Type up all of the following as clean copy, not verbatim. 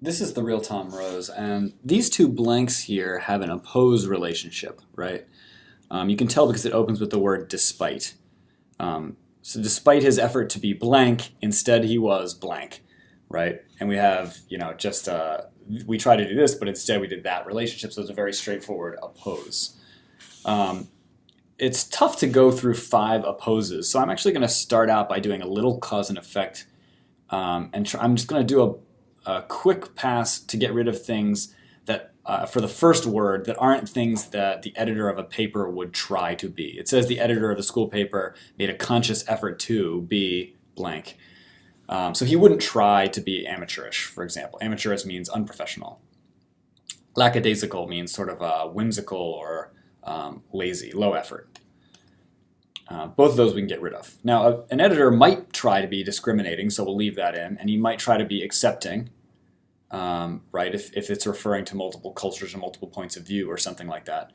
this is the real Tom Rose, and these two blanks here have an opposed relationship, right? You can tell because it opens with the word despite. So despite his effort to be blank, instead he was blank, right? And we have, just we try to do this, but instead we did that relationship, so it's a very straightforward oppose. It's tough to go through 5 opposes, so I'm actually going to start out by doing a little cause and effect, and I'm just going to do a quick pass to get rid of things that, for the first word, that aren't things that the editor of a paper would try to be. It says the editor of the school paper made a conscious effort to be blank. So he wouldn't try to be amateurish, for example. Amateurish means unprofessional. Lackadaisical means sort of whimsical or lazy, low effort. Both of those we can get rid of. Now, an editor might try to be discriminating, so we'll leave that in, and he might try to be accepting, right, if it's referring to multiple cultures or multiple points of view or something like that.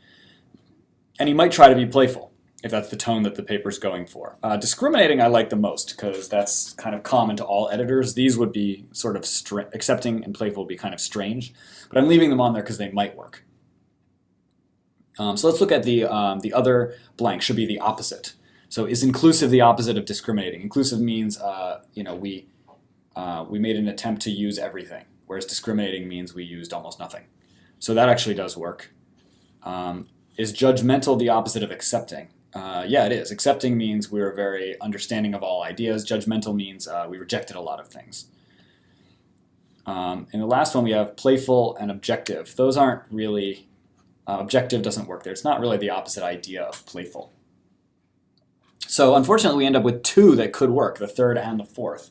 And he might try to be playful, if that's the tone that the paper's going for. Discriminating I like the most, because that's kind of common to all editors. These would be sort of accepting and playful would be kind of strange, but I'm leaving them on there because they might work. So let's look at the other blank should be the opposite. So is inclusive the opposite of discriminating? Inclusive means we made an attempt to use everything, whereas discriminating means we used almost nothing. So that actually does work. Is judgmental the opposite of accepting? Yeah, it is. Accepting means we were very understanding of all ideas. Judgmental means we rejected a lot of things. In the last one we have playful and objective. Those aren't really, objective doesn't work there. It's not really the opposite idea of playful. So unfortunately we end up with 2 that could work, the third and the fourth.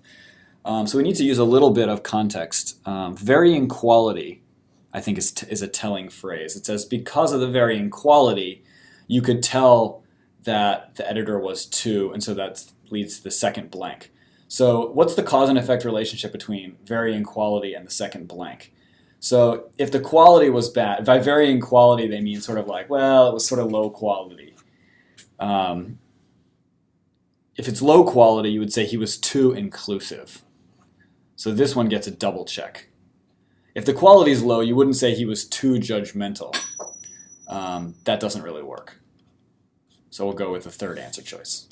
So we need to use a little bit of context. Varying quality, I think, is a telling phrase. It says because of the varying quality, you could tell that the editor was 2, and so that leads to the second blank. So what's the cause and effect relationship between varying quality and the second blank? So if the quality was bad, by varying quality they mean sort of like, well, it was sort of low quality. If it's low quality, you would say he was too inclusive. So this one gets a double check. If the quality is low, you wouldn't say he was too judgmental. That doesn't really work. So we'll go with the third answer choice.